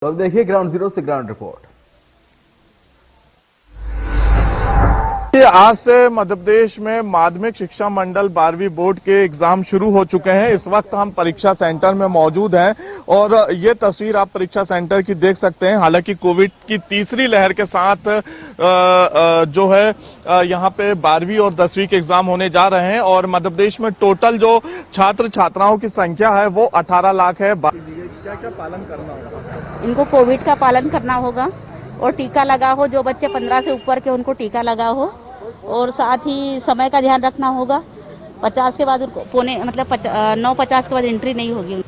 तो अब देखिए ग्राउंड जीरो से ग्राउंड रिपोर्ट। आज से मध्य प्रदेश में माध्यमिक शिक्षा मंडल 12वीं बोर्ड के एग्जाम शुरू हो चुके हैं। इस वक्त हम परीक्षा सेंटर में मौजूद हैं और ये तस्वीर आप परीक्षा सेंटर की देख सकते हैं। हालांकि कोविड की तीसरी लहर के साथ जो है यहाँ पे 12वीं और 10वीं के एग्जाम होने जा रहे हैं और मध्य प्रदेश में टोटल जो छात्र छात्राओं की संख्या है वो 18 लाख है। क्या क्या पालन करना होगा? इनको कोविड का पालन करना होगा और टीका लगा हो। जो बच्चे 15 से ऊपर के उनको टीका लगा हो और साथ ही समय का ध्यान रखना होगा। 50 के बाद उनको 9:50 के बाद एंट्री नहीं होगी।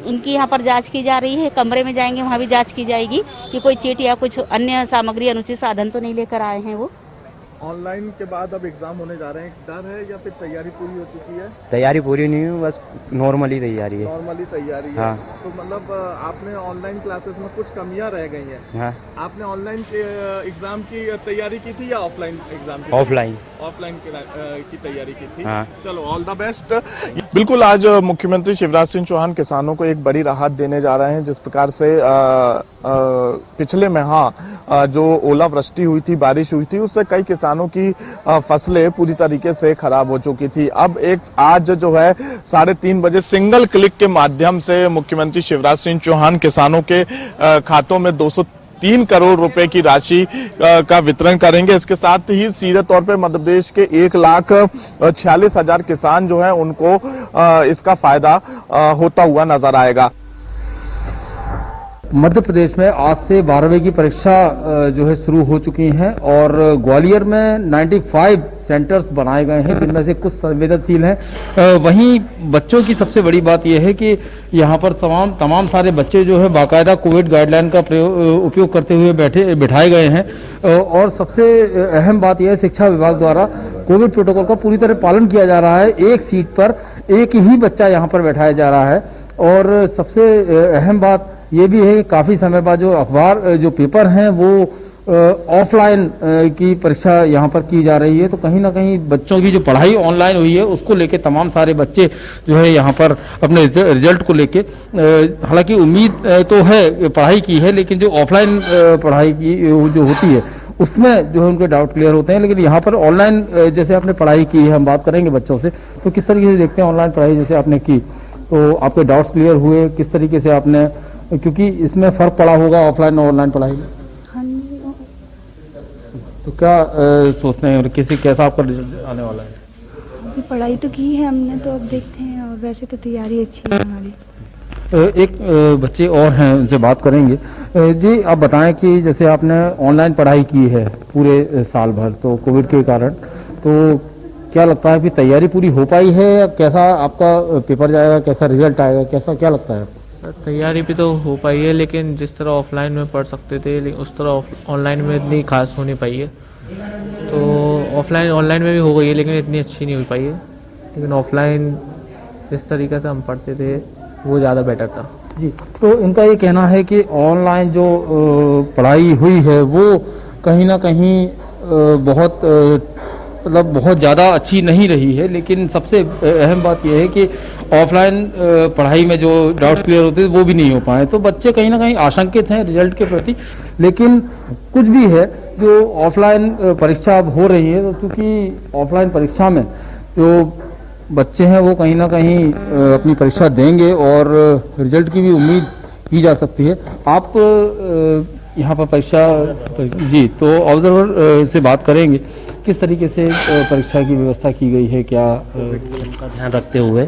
इनकी यहाँ पर जांच की जा रही है। कमरे में जाएंगे, वहाँ भी जांच की जाएगी कि कोई चीट या कुछ अन्य सामग्री, अनुचित साधन तो नहीं लेकर आए हैं वो। ऑनलाइन के बाद अब एग्जाम होने जा रहे हैं, डर है या फिर तैयारी पूरी हो चुकी है? तैयारी पूरी नहीं हुई, बस नॉर्मली तैयारी है। नॉर्मली तैयारी है। हाँ। तो मतलब आपने ऑनलाइन क्लासेस में कुछ कमियां रह गई हैं। हाँ। आपने ऑनलाइन एग्जाम की तैयारी की थी या ऑफलाइन एग्जाम की? ऑफलाइन की तैयारी की थी। हाँ। चलो, ऑल द बेस्ट। बिल्कुल, आज मुख्यमंत्री शिवराज सिंह चौहान किसानों को एक बड़ी राहत देने जा रहे हैं। जिस प्रकार से पिछले माह जो ओलावृष्टि हुई थी, बारिश हुई थी, उससे कई किसानों की फसलें पूरी तरीके से खराब हो चुकी थी। अब आज जो है 3:30 बजे सिंगल क्लिक के माध्यम से मुख्यमंत्री शिवराज सिंह चौहान किसानों के खातों में 203 करोड़ रुपए की राशि का वितरण करेंगे। इसके साथ ही सीधे तौर पे मध्य प्रदेश के 1,46,000 किसान जो है उनको इसका फायदा होता हुआ नजर आएगा। मध्य प्रदेश में आज से 12वीं की परीक्षा जो है शुरू हो चुकी हैं और ग्वालियर में 95 सेंटर्स बनाए गए हैं, जिनमें से कुछ संवेदनशील हैं। वहीं बच्चों की सबसे बड़ी बात यह है कि यहाँ पर तमाम सारे बच्चे जो है बाकायदा कोविड गाइडलाइन का उपयोग करते हुए बिठाए गए हैं और सबसे अहम बात यह है शिक्षा विभाग द्वारा कोविड प्रोटोकॉल का पूरी तरह पालन किया जा रहा है। एक सीट पर एक ही बच्चा यहाँ पर बैठाया जा रहा है और सबसे अहम बात ये भी है कि काफ़ी समय बाद जो अखबार जो पेपर हैं वो ऑफलाइन की परीक्षा यहाँ पर की जा रही है। तो कहीं ना कहीं बच्चों की जो पढ़ाई ऑनलाइन हुई है उसको लेके तमाम सारे बच्चे जो है यहाँ पर अपने रिजल्ट को लेके, हालांकि उम्मीद तो है पढ़ाई की है, लेकिन जो ऑफलाइन पढ़ाई की जो होती है उसमें जो है उनके डाउट क्लियर होते हैं। लेकिन यहाँ पर ऑनलाइन जैसे आपने पढ़ाई की है, हम बात करेंगे बच्चों से, तो किस तरीके से देखते हैं ऑनलाइन पढ़ाई जैसे आपने की, तो आपके डाउट्स क्लियर हुए किस तरीके से आपने, क्योंकि इसमें फर्क पड़ा होगा ऑफलाइन और ऑनलाइन पढ़ाई में? हाँ। तो क्या सोचते हैं कैसा आपका रिजल्ट आने वाला है? अभी पढ़ाई तो की है हमने, तो अब देखते हैं। और वैसे तो तैयारी अच्छी है हमारी। एक बच्चे और हैं, उनसे बात करेंगे। जी, आप बताएं कि जैसे आपने ऑनलाइन पढ़ाई की है पूरे साल भर तो कोविड के कारण, तो क्या लगता है कि तैयारी पूरी हो पाई है या कैसा आपका पेपर जाएगा, कैसा रिजल्ट आएगा, कैसा क्या लगता है? सर, तैयारी भी तो हो पाई है, लेकिन जिस तरह ऑफलाइन में पढ़ सकते थे लेकिन उस तरह ऑनलाइन में इतनी खास हो नहीं पाई है। तो ऑनलाइन में भी हो गई है लेकिन इतनी अच्छी नहीं हो पाई है। लेकिन ऑफलाइन जिस तरीके से हम पढ़ते थे वो ज़्यादा बेटर था। जी, तो इनका ये कहना है कि ऑनलाइन जो पढ़ाई हुई है वो कहीं ना कहीं बहुत ज़्यादा अच्छी नहीं रही है, लेकिन सबसे अहम बात यह है कि ऑफलाइन पढ़ाई में जो डाउट्स क्लियर होते थे वो भी नहीं हो पाए। तो बच्चे कहीं ना कहीं आशंकित हैं रिजल्ट के प्रति, लेकिन कुछ भी है जो ऑफलाइन परीक्षा अब हो रही है, तो क्योंकि ऑफलाइन परीक्षा में जो बच्चे हैं वो कहीं ना कहीं अपनी परीक्षा देंगे और रिजल्ट की भी उम्मीद की जा सकती है। आप यहाँ पर परीक्षा जी, तो ऑब्जर्वर से बात करेंगे किस तरीके से परीक्षा की व्यवस्था की गई है, क्या का ध्यान रखते हुए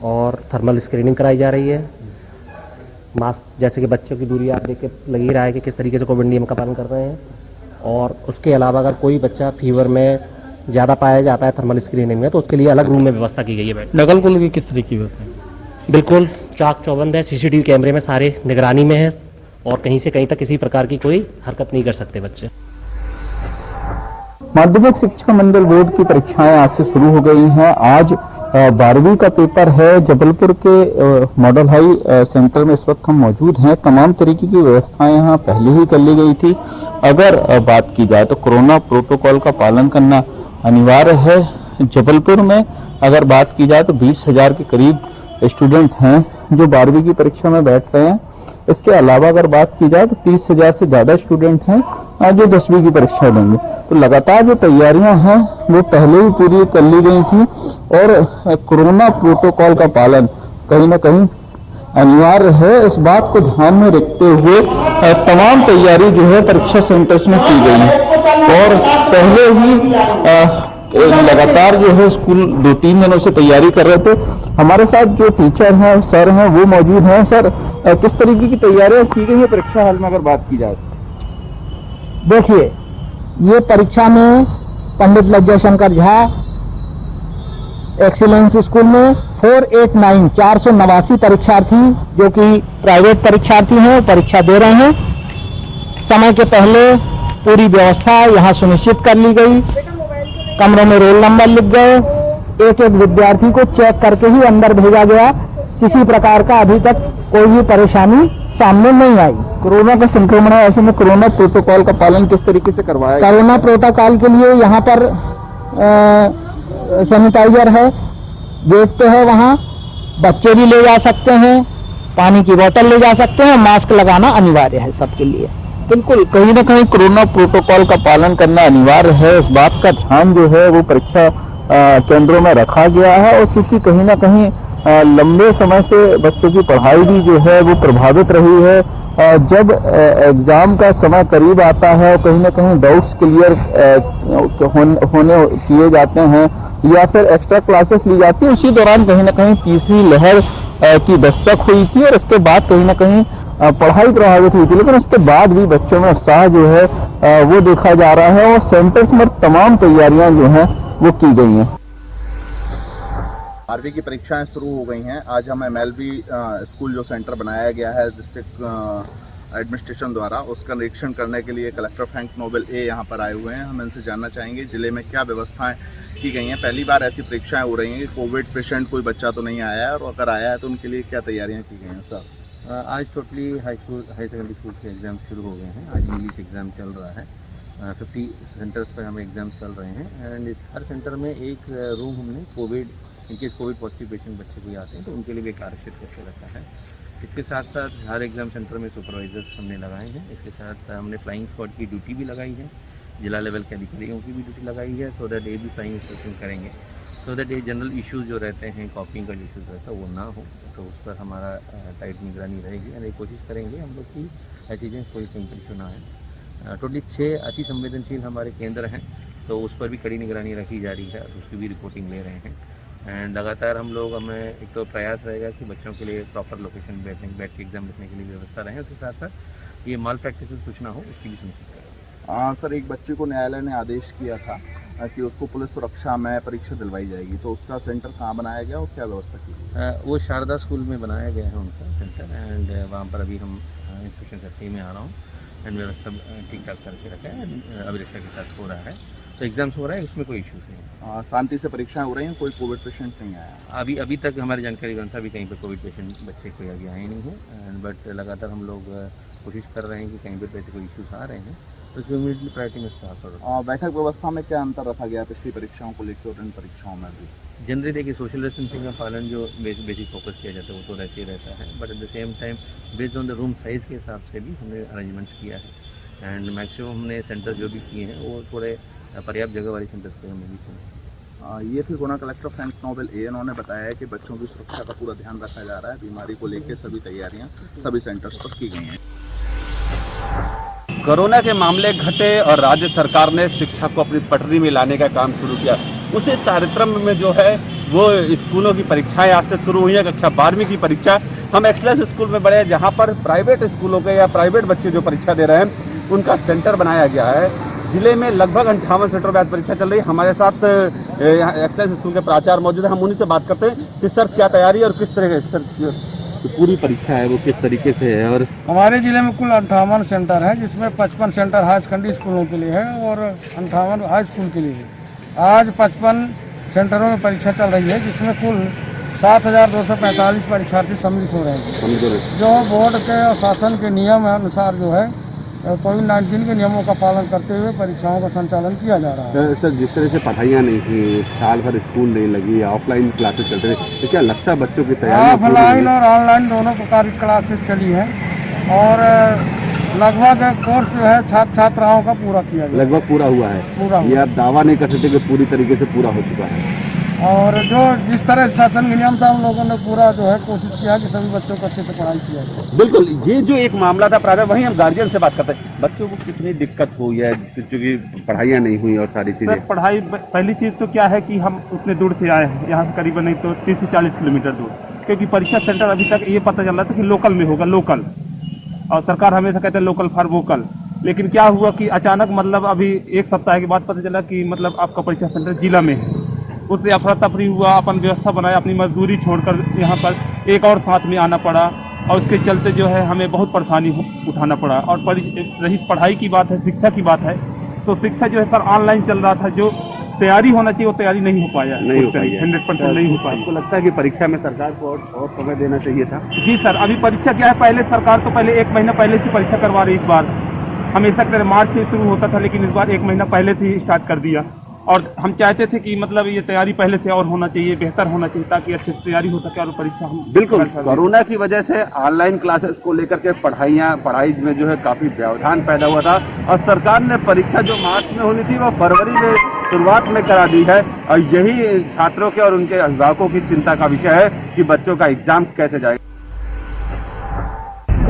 और थर्मल स्क्रीनिंग कराई जा रही है। मास्क, जैसे कि बच्चों की दूरी आप देख के लग ही रहा है कि किस तरीके से कोविड नियम का पालन कर रहे हैं। और उसके अलावा अगर कोई बच्चा फीवर में ज़्यादा पाया जाता है थर्मल स्क्रीनिंग में, तो उसके लिए अलग रूम में व्यवस्था की गई है। नकल को लेकर किस तरीके की व्यवस्था? बिल्कुल चाक चौबंद है, CCTV कैमरे में सारे निगरानी में है और कहीं से कहीं तक किसी प्रकार की कोई हरकत नहीं कर सकते बच्चे। माध्यमिक शिक्षा मंडल बोर्ड की परीक्षाएं आज से शुरू हो गई हैं। आज 12वीं का पेपर है। जबलपुर के मॉडल हाई सेंटर में इस वक्त हम मौजूद हैं। तमाम तरीके की व्यवस्थाएं यहाँ पहले ही कर ली गई थी। अगर बात की जाए तो कोरोना प्रोटोकॉल का पालन करना अनिवार्य है। जबलपुर में अगर बात की जाए तो 20,000 के करीब स्टूडेंट हैं जो 12वीं की परीक्षा में बैठ रहे हैं। इसके अलावा अगर बात की जाए तो 30,000 से ज्यादा स्टूडेंट हैं जो 10वीं की परीक्षा देंगे। तो लगातार जो तैयारियां हैं वो पहले ही पूरी कर ली गई थी और कोरोना प्रोटोकॉल का पालन कहीं ना कहीं अनिवार्य है। इस बात को ध्यान में रखते हुए तमाम तैयारी जो है परीक्षा सेंटर्स में की गई है और पहले ही लगातार जो है स्कूल 2-3 दिनों से तैयारी कर रहे थे। हमारे साथ जो टीचर हैं, सर हैं, वो मौजूद हैं। सर, किस तरीके की तैयारियां की गई है परीक्षा हाल में अगर बात की जाए? देखिए, ये परीक्षा में पंडित लज्जा शंकर झा एक्सीलेंस स्कूल में 489 परीक्षार्थी जो कि प्राइवेट परीक्षार्थी हैं परीक्षा दे रहे हैं। समय के पहले पूरी व्यवस्था यहाँ सुनिश्चित कर ली गई। कमरे में रोल नंबर लिख गए, एक एक विद्यार्थी को चेक करके ही अंदर भेजा गया। किसी प्रकार का अभी तक कोई भी परेशानी सामने नहीं आई। कोरोना का संक्रमण है, ऐसे में कोरोना प्रोटोकॉल का पालन किस तरीके से करवाया? कोरोना प्रोटोकॉल के लिए यहाँ पर सैनिटाइजर है, गेट पे है, वहाँ बच्चे भी ले जा सकते हैं, पानी की बोतल ले जा सकते हैं, मास्क लगाना अनिवार्य है सबके लिए। बिल्कुल, कहीं ना कहीं कोरोना प्रोटोकॉल का पालन करना अनिवार्य है। इस बात का ध्यान जो है वो परीक्षा केंद्रों में रखा गया है और क्योंकि कहीं ना कहीं लंबे समय से बच्चों की पढ़ाई भी जो है वो प्रभावित रही है। जब एग्जाम का समय करीब आता है कहीं ना कहीं डाउट्स क्लियर होने किए जाते हैं या फिर एक्स्ट्रा क्लासेस ली जाती है। उसी दौरान कहीं ना कहीं तीसरी लहर की दस्तक हुई थी और इसके बाद कहीं ना कहीं पढ़ाई प्रभावित हुई थी, लेकिन उसके बाद भी बच्चों में उत्साह जो है वो देखा जा रहा है और सेंटर्स में तमाम तैयारियां जो हैं वो की गई हैं। 12वीं की परीक्षाएं शुरू हो गई हैं। आज हम MLB स्कूल जो सेंटर बनाया गया है डिस्ट्रिक्ट एडमिनिस्ट्रेशन द्वारा, उसका निरीक्षण करने के लिए कलेक्टर फ्रैंक नोबेल ए यहाँ पर आए हुए हैं। हम इनसे जानना चाहेंगे जिले में क्या व्यवस्थाएं की गई हैं। पहली बार ऐसी परीक्षाएं हो रही हैं कि कोविड पेशेंट कोई बच्चा तो नहीं आया है और अगर आया है तो उनके लिए क्या तैयारियाँ की गई हैं? सर, आज टोटली हाई सेकेंडरी स्कूल के एग्ज़ाम शुरू हो गए हैं। आज इंग्लिश एग्ज़ाम चल रहा है। 50 सेंटर्स पर हमें एग्ज़ाम चल रहे हैं एंड इस हर सेंटर में एक रूम हमने Covid in case Covid positive patient बच्चे कोई आते हैं तो उनके लिए भी एक आरक्षित करके रखा है। इसके साथ साथ हर एग्ज़ाम सेंटर में सुपरवाइजर्स हमने लगाए हैं। इसके साथ हमने फ्लाइंग स्क्वाड की ड्यूटी भी लगाई है, जिला लेवल के अधिकारियों की भी ड्यूटी लगाई है सो दैट ये भी फ्लाइंग इंस्पेक्शन करेंगे सो दैट ये जनरल इश्यूज़ जो रहते हैं कॉपिंग का जो इशूज़ रहता है वो ना हो। तो उस पर हमारा टाइट निगरानी रहेगी और कोशिश करेंगे हम लोग की ऐसी चीज़ें कोई सिंपल इशू ना है। टोटली 6 अति संवेदनशील हमारे केंद्र हैं तो उस पर भी कड़ी निगरानी रखी जा रही है, उसकी भी रिपोर्टिंग ले रहे हैं एंड लगातार हम लोग हमें एक तो प्रयास रहेगा कि बच्चों के लिए प्रॉपर लोकेशन बैठ के एग्जाम लिखने के लिए व्यवस्था रहे। उसके साथ साथ ये माल प्रैक्टिस कुछ ना हो उसकी भी सुनिश्चित करें। सर, एक बच्चे को न्यायालय ने आदेश किया था कि उसको पुलिस सुरक्षा में परीक्षा दिलवाई जाएगी, तो उसका सेंटर कहाँ बनाया गया और क्या व्यवस्था की? वो शारदा स्कूल में बनाया गया है उनका सेंटर एंड वहाँ पर अभी हम इंस्पेक्शन करके में आ रहा हूँ एंड व्यवस्था ठीक ठाक करके रखा है, अभिरक्षा के साथ हो रहा है। तो एग्जाम्स हो रहा है, उसमें कोई इश्यूज नहीं। शांति से परीक्षाएं हो रही हैं, कोई कोविड पेशेंट नहीं आया अभी तक हमारी जानकारी के अनुसार भी कहीं पर कोविड पेशेंट बच्चे कोई आगे आए नहीं है बट लगातार हम लोग कोशिश कर रहे हैं कि कहीं पर ऐसे कोई इश्यूज आ रहे हैं तो उसमें इमीडिएटली प्रायोरिटी में स्टार्ट हो रहा है। बैठक व्यवस्था में क्या अंतर रखा गया पिछली परीक्षाओं को लेकर और इन परीक्षाओं में भी? जनरली देखिए सोशल डिस्टेंसिंग का पालन जो बेसिक फोकस किया जाता है वो तो रहते ही रहता है but at the same time based on the room size के हिसाब से भी हमने अरेंजमेंट्स किया है एंड मैक्सिमम हमने सेंटर जो भी किए हैं वो थोड़े पर्याप्त जगह वाले सेंटर्स पे हमने भी किए। ये थे गुना कलेक्टर फ्रैंक नोबेल ए। उन्होंने बताया है कि बच्चों की सुरक्षा का पूरा ध्यान रखा जा रहा है। बीमारी को लेकर सभी तैयारियां सभी सेंटर्स पर की गई हैं। कोरोना के मामले घटे और राज्य सरकार ने शिक्षा को अपनी पटरी में लाने का काम शुरू किया। उसी तारतम्य में जो है वो स्कूलों की परीक्षाएं आज से शुरू हुई है। कक्षा 12वीं की परीक्षा हम एक्सलेंस स्कूल में बड़े जहां पर प्राइवेट स्कूलों के या प्राइवेट बच्चे जो परीक्षा दे रहे हैं उनका सेंटर बनाया गया है। जिले में लगभग 58 सेंटर में आज परीक्षा चल रही है। हमारे साथ एक्सलेंस स्कूल के प्राचार्य मौजूद है, हम उन्हीं से बात करते हैं कि सर क्या तैयारी और किस तरह से पूरी परीक्षा है वो किस तरीके से है। और हमारे जिले में कुल 58 सेंटर है जिसमें 55 सेंटर हाई सेकेंडरी स्कूलों के लिए है और 58 हाई स्कूल के लिए है। आज 55 सेंटरों में परीक्षा चल रही है जिसमें कुल 7,245 परीक्षार्थी सम्मिलित हो रहे हैं जो बोर्ड के और शासन के नियम अनुसार जो है कोविड-19 के नियमों का पालन करते हुए परीक्षाओं का संचालन किया जा रहा है। सर, जिस तरह से पढ़ाइयाँ नहीं थी, साल भर स्कूल नहीं लगी, ऑफलाइन क्लासेस चलते थे, तो क्या लगता है बच्चों की तैयारी? ऑफलाइन और ऑनलाइन दोनों प्रकार की क्लासेस चली हैं और लगभग कोर्स जो है छात्र छात्राओं का पूरा किया गया, लगभग पूरा हुआ है। पूरा ये आप दावा नहीं कर सकते कि पूरी तरीके से पूरा हो चुका है। और जो जिस तरह शासन के नियम था हम लोगों ने पूरा जो है कोशिश किया कि सभी बच्चों को अच्छे से पढ़ाई किया जाए। बिल्कुल, ये जो एक मामला था प्रारंभ, वहीं हम गार्जियन से बात करते हैं, बच्चों को कितनी दिक्कत हुई है क्योंकि पढ़ाइयाँ नहीं हुई और सारी चीज़ें। पढ़ाई पहली चीज़ तो क्या है कि हम उतने दूर से आए हैं, यहाँ से करीबन नहीं तो 30 से 40 किलोमीटर दूर, क्योंकि परीक्षा सेंटर अभी तक ये पता चल रहा था कि लोकल में होगा, लोकल, और सरकार हमेशा कहते हैं लोकल फॉर वोकल। लेकिन क्या हुआ कि अचानक मतलब अभी एक सप्ताह के बाद पता चला कि मतलब आपका परीक्षा सेंटर जिला में है। उससे अफरा तफरी हुआ, अपन व्यवस्था बनाया, अपनी मजदूरी छोड़कर यहाँ पर एक और साथ में आना पड़ा, और उसके चलते जो है हमें बहुत परेशानी उठाना पड़ा। और रही पढ़ाई की बात है, शिक्षा की बात है, तो शिक्षा जो है सर ऑनलाइन चल रहा था, जो तैयारी होना चाहिए वो तैयारी नहीं हो पाया, 100% नहीं हो पाई। आपको लगता है कि परीक्षा में सरकार को और समय देना चाहिए था? जी सर, अभी परीक्षा क्या है, पहले सरकार तो पहले 1 महीना पहले से परीक्षा करवा रही। इस बार हमेशा तरह मार्च से शुरू होता था, लेकिन इस बार 1 महीना पहले से ही स्टार्ट कर दिया। और हम चाहते थे कि मतलब ये तैयारी पहले से और होना चाहिए, बेहतर होना चाहिए, ताकि अच्छे से तैयारी हो सके और परीक्षा हम बिल्कुल। कोरोना की वजह से ऑनलाइन क्लासेस को लेकर के पढ़ाई में जो है काफी व्यवधान पैदा हुआ था, और सरकार ने परीक्षा जो मार्च में होनी थी वो फरवरी में शुरुआत में करा दी है। और यही छात्रों के और उनके अभिभावकों की चिंता का विषय है कि बच्चों का एग्जाम कैसे जाएगा।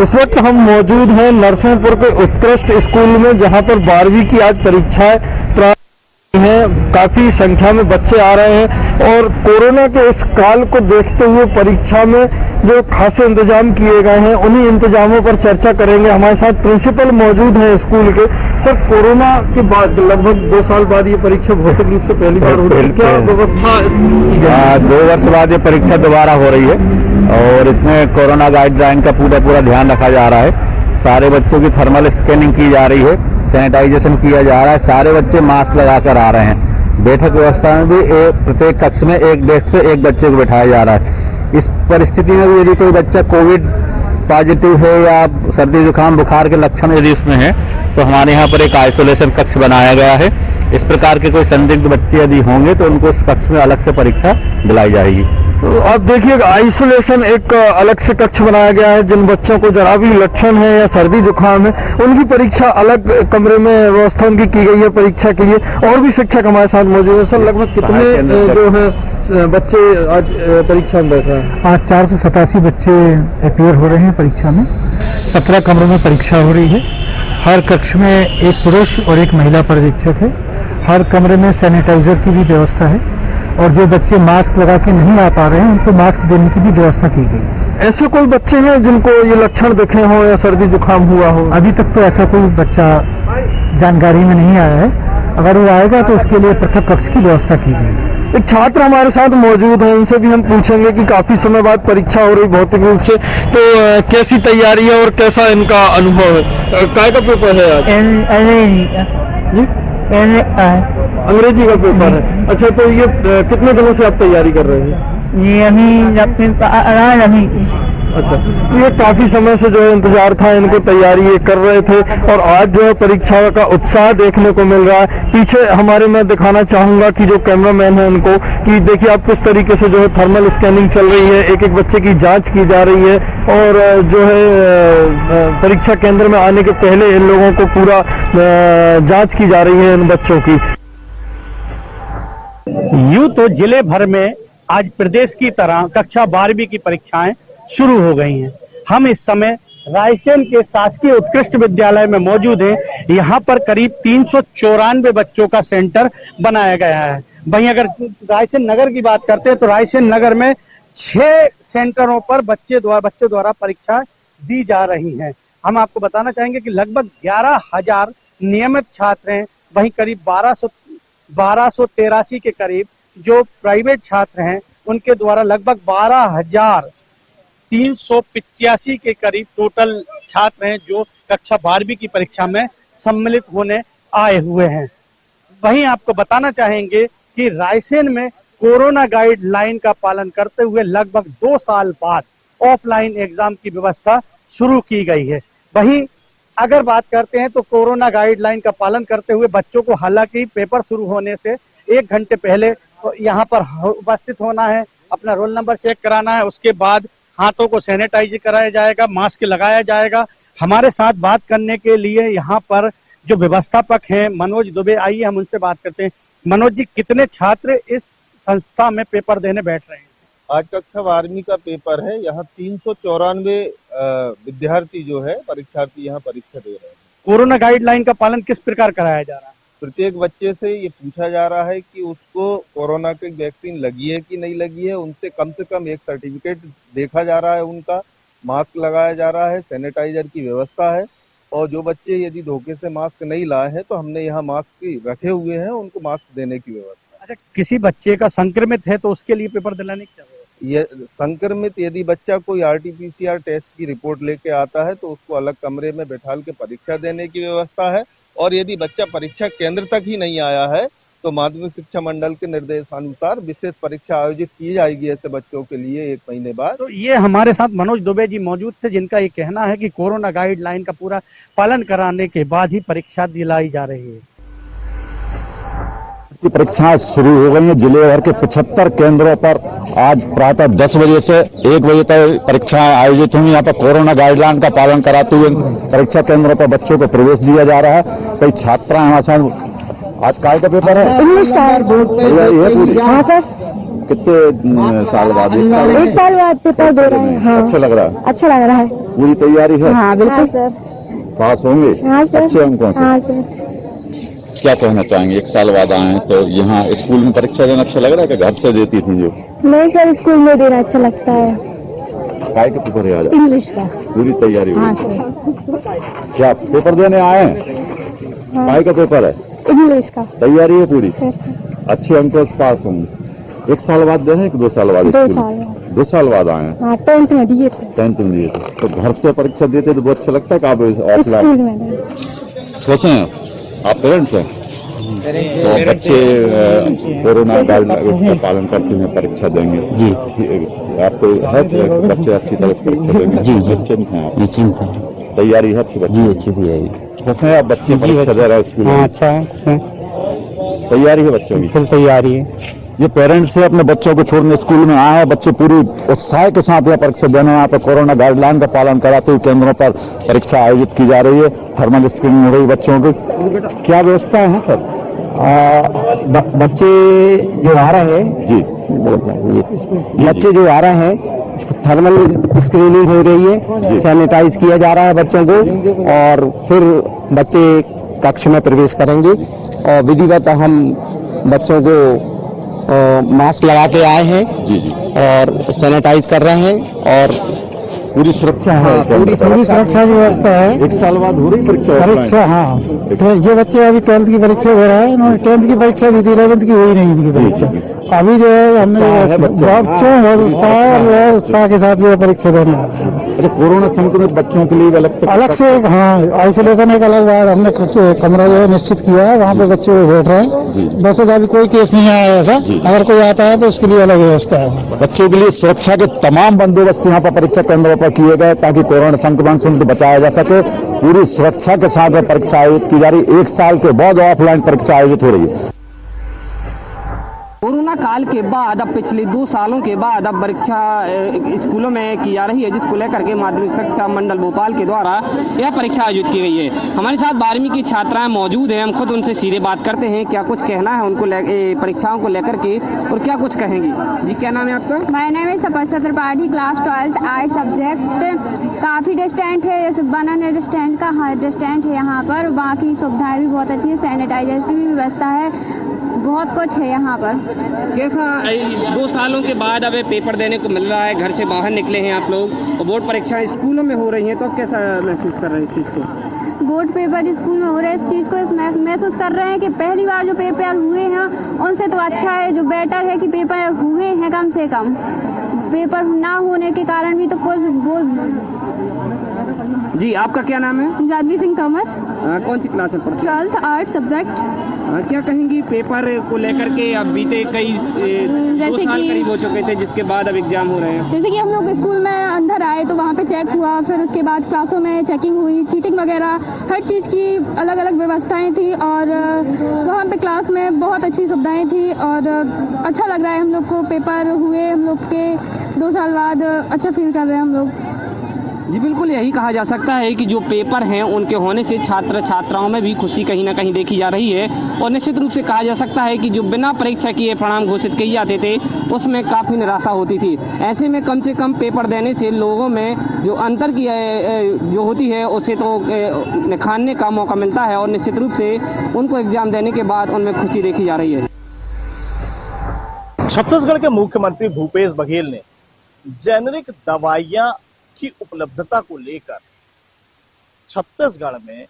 इस वक्त हम मौजूद हैं नरसिंहपुर के उत्कृष्ट स्कूल में, जहां पर 12वीं की आज परीक्षाएं हैं। काफी संख्या में बच्चे आ रहे हैं और कोरोना के इस काल को देखते हुए परीक्षा में जो खासे इंतजाम किए गए हैं, उन्हीं इंतजामों पर चर्चा करेंगे। हमारे साथ प्रिंसिपल मौजूद हैं स्कूल के। सर, कोरोना के बाद लगभग 2 साल बाद ये परीक्षा भौतिक रूप से पहली बार हो रही है, क्या व्यवस्था? 2 वर्ष बाद ये परीक्षा दोबारा हो रही है और इसमें कोरोना गाइडलाइन का पूरा ध्यान रखा जा रहा है। सारे बच्चों की थर्मल स्कैनिंग की जा रही है, सैनिटाइजेशन किया जा रहा है, सारे बच्चे मास्क लगाकर आ रहे हैं। बैठक व्यवस्था में भी प्रत्येक कक्ष में एक डेस्क पे एक बच्चे को बैठाया जा रहा है। इस परिस्थिति में भी यदि कोई बच्चा कोविड पॉजिटिव है या सर्दी जुकाम बुखार के लक्षण यदि उसमें है, तो हमारे यहाँ पर एक आइसोलेशन कक्ष बनाया गया है। इस प्रकार के कोई संदिग्ध बच्चे यदि होंगे तो उनको उस कक्ष में अलग से परीक्षा दिलाई जाएगी। तो आप देखिए, आइसोलेशन एक अलग से कक्ष बनाया गया है। जिन बच्चों को जरा भी लक्षण है या सर्दी जुकाम है, उनकी परीक्षा अलग कमरे में व्यवस्था उनकी की गई है परीक्षा के लिए। और भी शिक्षक हमारे साथ मौजूद है। सर, लगभग कितने जो है बच्चे आज परीक्षा में बैठे हैं? आज 487 बच्चे अपियर हो रहे हैं परीक्षा में। 17 कमरों में परीक्षा हो रही है। हर कक्ष में एक पुरुष और एक महिला पर्यवेक्षक है। हर कमरे में सैनिटाइजर की भी व्यवस्था है, और जो बच्चे मास्क लगा के नहीं आ पा रहे हैं उनको मास्क देने की भी व्यवस्था की गई है। ऐसे कोई बच्चे हैं जिनको ये लक्षण दिखे हों या सर्दी जुकाम हुआ हो? अभी तक तो ऐसा कोई बच्चा जानकारी में नहीं आया है। अगर वो आएगा तो उसके लिए पृथक कक्ष की व्यवस्था की गई है। एक छात्र हमारे साथ मौजूद हैं, उनसे भी हम पूछेंगे कि काफी समय बाद परीक्षा हो रही भौतिक रूप से, तो कैसी तैयारी है और कैसा इनका अनुभव है? काय का पेपर है आज? अंग्रेजी का पेपर है। अच्छा, तो ये कितने दिनों से आप तैयारी कर रहे हैं? ये अभी अच्छा, ये काफी समय से जो है इंतजार था, इनको तैयारी ये कर रहे थे, और आज जो है परीक्षा का उत्साह देखने को मिल रहा है। पीछे हमारे मैं दिखाना चाहूंगा कि जो कैमरामैन है उनको, कि देखिए आप किस तरीके से जो है थर्मल स्कैनिंग चल रही है, एक एक बच्चे की जांच की जा रही है, और जो है परीक्षा केंद्र में आने के पहले इन लोगों को पूरा जांच की जा रही है इन बच्चों की। यूं तो जिले भर में आज प्रदेश की तरह कक्षा 12वीं की परीक्षाएं शुरू हो गई हैं। हम इस समय रायसेन के शासकीय उत्कृष्ट विद्यालय में मौजूद हैं। यहाँ पर करीब 394 बच्चों का सेंटर बनाया गया है। वहीं अगर रायसेन नगर की बात करते हैं तो रायसेन नगर में 6 सेंटरों पर बच्चों द्वारा परीक्षा दी जा रही हैं। हम आपको बताना चाहेंगे कि लगभग 11,000 नियमित छात्र हैं। वहीं करीब 1283 के करीब जो प्राइवेट छात्र हैं, उनके द्वारा लगभग 12,385 के करीब टोटल छात्र हैं जो कक्षा 12वीं की परीक्षा में सम्मिलित होने आए हुए हैं। वहीं आपको बताना चाहेंगे कि रायसेन में कोरोना गाइडलाइन का पालन करते हुए लगभग 2 साल बाद ऑफलाइन एग्जाम की व्यवस्था शुरू की गई है। वहीं अगर बात करते हैं तो कोरोना गाइडलाइन का पालन करते हुए बच्चों को, हालांकि पेपर शुरू होने से 1 घंटे पहले यहाँ पर उपस्थित होना है, अपना रोल नंबर चेक कराना है, उसके बाद हाथों को सैनिटाइज कराया जाएगा, मास्क लगाया जाएगा, हमारे साथ बात करने के लिए यहाँ पर जो व्यवस्थापक हैं मनोज दुबे, आइए हम उनसे बात करते हैं। मनोज जी, कितने छात्र इस संस्था में पेपर देने बैठ रहे हैं? आज कक्षा 12वीं का पेपर है। यहाँ 394 विद्यार्थी जो है परीक्षार्थी यहाँ परीक्षा दे रहे हैं। कोरोना गाइडलाइन का पालन किस प्रकार कराया जा रहा है? प्रत्येक बच्चे से ये पूछा जा रहा है कि उसको कोरोना की वैक्सीन लगी है कि नहीं लगी है। उनसे कम एक सर्टिफिकेट देखा जा रहा है, उनका मास्क लगाया जा रहा है, सैनिटाइजर की व्यवस्था है। और जो बच्चे यदि धोखे से मास्क नहीं लाए हैं तो हमने यहाँ मास्क रखे हुए हैं, उनको मास्क देने की व्यवस्था। अच्छा, किसी बच्चे का संक्रमित है तो उसके लिए पेपर दिलाने की क्या व्यवस्था? ये संक्रमित यदि बच्चा कोई RT-PCR टेस्ट की रिपोर्ट लेके आता है तो उसको अलग कमरे में बैठाल के परीक्षा देने की व्यवस्था है। और यदि बच्चा परीक्षा केंद्र तक ही नहीं आया है तो माध्यमिक शिक्षा मंडल के निर्देशानुसार विशेष परीक्षा आयोजित की जाएगी ऐसे बच्चों के लिए 1 महीने बाद। तो ये हमारे साथ मनोज दुबे जी मौजूद थे, जिनका ये कहना है कि कोरोना गाइडलाइन का पूरा पालन कराने के बाद ही परीक्षा दिलाई जा रही है। परीक्षाएं शुरू हो गई हैं। जिले भर के 75 केंद्रों पर आज प्रातः 10 बजे से 1 बजे तक परीक्षाएं आयोजित होंगी। यहाँ पर कोरोना गाइडलाइन का पालन कराते हुए परीक्षा केंद्रों पर बच्चों को प्रवेश दिया जा रहा है। कई छात्रा हमारे साथ। आज काय का पेपर है? इंग्लिश का है। हाँ सर। कितने साल बाद? 1 साल बाद पेपर दे रहे हैं। हाँ। अच्छा लग रहा है? अच्छा लग रहा है। पूरी तैयारी है? हाँ बिल्कुल सर। पास होंगे? हाँ सर। अच्छे अंकों से? हाँ सर। क्या कहना चाहेंगे? 1 साल बाद आए तो यहाँ स्कूल में परीक्षा देना अच्छा लग रहा है कि घर से देती थी जो? नहीं सर, स्कूल में देना अच्छा लगता है। काय का पेपर है आज? इंग्लिश का। पूरी तैयारी हुई? हाँ सर। क्या पेपर देने आए हैं? काय का पेपर है? इंग्लिश का। तैयारी है पूरी? यस। अच्छे अंकों से पास होंगे। 1 साल बाद दे हैं कि 2 साल बाद? 2 साल बाद। 2 साल बाद आए हैं। हाँ, 10th में दिए थे। 10th में दिए थे। तो घर से परीक्षा देते तो बहुत अच्छा लगता है कि आप ऑफलाइन? स्कूल में नहीं। कैसे हैं आप? पेरेंट्स हैं तो बच्चे कोरोना गाइडलाइन का पालन करते हुए परीक्षा देंगे जी। आपको है बच्चे अच्छी तरह से परीक्षा देंगे जी? निश्चिंत हैं आप? निश्चिंत हैं। तैयारी है अच्छी? बच्चे अच्छी तैयारी। कैसे हैं आप? बच्चे परीक्षा दे रहे हैं स्कूल में? अच्छा है। तैयारी है बच्चों की? फुल तैयारी है। ये पेरेंट्स से अपने बच्चों को छोड़ने स्कूल में आए हैं। बच्चे पूरी उत्साह के साथ यह परीक्षा देने यहाँ पर कोरोना गाइडलाइन का पालन कराते हुए केंद्रों पर परीक्षा आयोजित की जा रही है। थर्मल स्क्रीनिंग हो रही है बच्चों की। क्या व्यवस्था है सर? बच्चे जो आ रहे हैं जी, बच्चे जो आ रहे हैं थर्मल स्क्रीनिंग हो रही है, सैनिटाइज किया जा रहा है बच्चों को, और फिर बच्चे कक्ष में प्रवेश करेंगे। और विधिवत हम बच्चों को मास्क लगा के आए हैं जी जी, और सैनिटाइज कर रहे हैं और पूरी सुरक्षा है। पूरी सुरक्षा की व्यवस्था है। 1 साल बाद हो रही परीक्षा। हाँ, तो ये बच्चे अभी 12th की परीक्षा दे रहा है। इन्होंने 10th की परीक्षा दी थी, 11th की हुई नहीं इनकी परीक्षा। अभी जो है हमने बच्चों उत्साह के साथ जो परीक्षा देना है। अच्छा, कोरोना संक्रमित बच्चों के लिए अलग से हाँ, आइसोलेशन एक अलग बार हमने कमरा जो है निश्चित किया है, वहाँ पे बच्चे बैठ रहे हैं। वैसे तो अभी कोई केस नहीं आया ऐसा। अगर कोई आता है तो उसके लिए अलग व्यवस्था है। बच्चों के लिए सुरक्षा के तमाम बंदोबस्त यहाँ पर परीक्षा केंद्रों पर किए गए ताकि कोरोना संक्रमण से उनको बचाया जा सके। पूरी सुरक्षा के साथ परीक्षा आयोजित की जा रही है। 1 साल के बाद ऑफलाइन परीक्षा आयोजित हो रही है। कोरोना काल के बाद अब पिछले 2 सालों के बाद अब परीक्षा स्कूलों में की जा रही है, जिसको लेकर के माध्यमिक शिक्षा मंडल भोपाल के द्वारा यह परीक्षा आयोजित की गई है। हमारे साथ 12वीं की छात्राएं मौजूद हैं। हम खुद उनसे सीधे बात करते हैं, क्या कुछ कहना है उनको परीक्षाओं को लेकर के और क्या कुछ कहेंगी। जी, क्या नाम है आपका? माय नेम है तपस्या Tripathi, class 12th art subject. काफ़ी डिस्टेंट है, जैसे बनन डिस्टेंट का हाँ डिस्टेंट है यहाँ पर। बाकी सुविधाएँ भी बहुत अच्छी है, सैनिटाइजर की भी व्यवस्था है, बहुत कुछ है यहाँ पर। कैसा 2 सालों के बाद अब पेपर देने को मिल रहा है, घर से बाहर निकले हैं आप लोग और बोर्ड परीक्षाएं स्कूलों में हो रही हैं, तो कैसा महसूस कर रहे हैं इस चीज़ को? बोर्ड पेपर स्कूल में हो रहे हैं, इस चीज़ को महसूस कर रहे हैं कि पहली बार जो पेपर हुए हैं उनसे तो अच्छा है, जो बेटर है कि पेपर हुए हैं कम से कम। पेपर ना होने के कारण भी तो कुछ जी, आपका क्या नाम है? जादवी सिंह तोमर। कौन सी क्लास में पढ़ते हैं? 12th art subject. क्या कहेंगी पेपर को लेकर के? अब बीते कई 2 साल करीब हो चुके थे, जिसके बाद अब एग्जाम हो रहे हैं। जैसे कि हम लोग स्कूल में अंदर आए तो वहाँ पे चेक हुआ, फिर उसके बाद क्लासों में चेकिंग हुई, चीटिंग वगैरह हर चीज़ की अलग अलग व्यवस्थाएं थी, और वहाँ पे क्लास में बहुत अच्छी सुविधाएं थी और अच्छा लग रहा है हम लोग को। पेपर हुए हम लोग के 2 साल बाद, अच्छा फील कर रहे हैं हम लोग। जी बिल्कुल, यही कहा जा सकता है कि जो पेपर हैं उनके होने से छात्र छात्राओं में भी खुशी कहीं ना कहीं देखी जा रही है और निश्चित रूप से कहा जा सकता है कि जो बिना परीक्षा किए परिणाम घोषित किए जाते थे उसमें काफ़ी निराशा होती थी। ऐसे में कम से कम पेपर देने से लोगों में जो अंतर की जो होती है उसे तो निखारने का मौका मिलता है और निश्चित रूप से उनको एग्जाम देने के बाद उनमें खुशी देखी जा रही है। छत्तीसगढ़ के मुख्यमंत्री भूपेश बघेल ने जेनेरिक दवाइयां की उपलब्धता को लेकर छत्तीसगढ़ में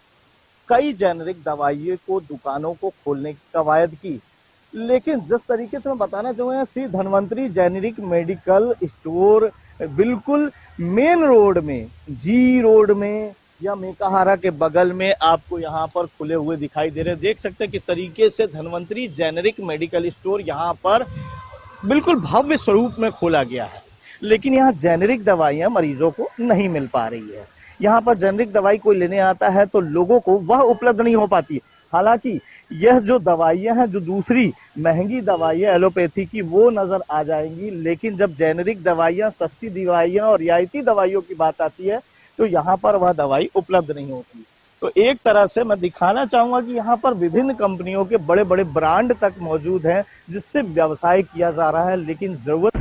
कई जेनेरिक दवाइयों को दुकानों को खोलने की कवायद की, लेकिन जिस तरीके से मैं बताना चाहूँगा, Shri Dhanvantari generic medical store बिल्कुल मेन रोड में, जी रोड में या मेकाहारा के बगल में आपको यहाँ पर खुले हुए दिखाई दे रहे हैं। देख सकते हैं किस तरीके से धन्वंतरी जेनेरिक मेडिकल स्टोर यहाँ पर बिल्कुल भव्य स्वरूप में खोला गया है, लेकिन यहाँ जेनेरिक दवाइयाँ मरीजों को नहीं मिल पा रही है। यहाँ पर जेनेरिक दवाई कोई लेने आता है तो लोगों को वह उपलब्ध नहीं हो पाती। हालांकि यह जो दवाइयाँ हैं, जो दूसरी महंगी दवाइयाँ एलोपैथी की, वो नजर आ जाएंगी, लेकिन जब जेनेरिक दवाइयाँ, सस्ती दवाइयाँ और रियायती दवाइयों की बात आती है तो यहाँ पर वह दवाई उपलब्ध नहीं होती। तो एक तरह से मैं दिखाना चाहूंगा कि यहाँ पर विभिन्न कंपनियों के बड़े बड़े ब्रांड तक मौजूद हैं जिससे व्यवसाय किया जा रहा है, लेकिन जरूरत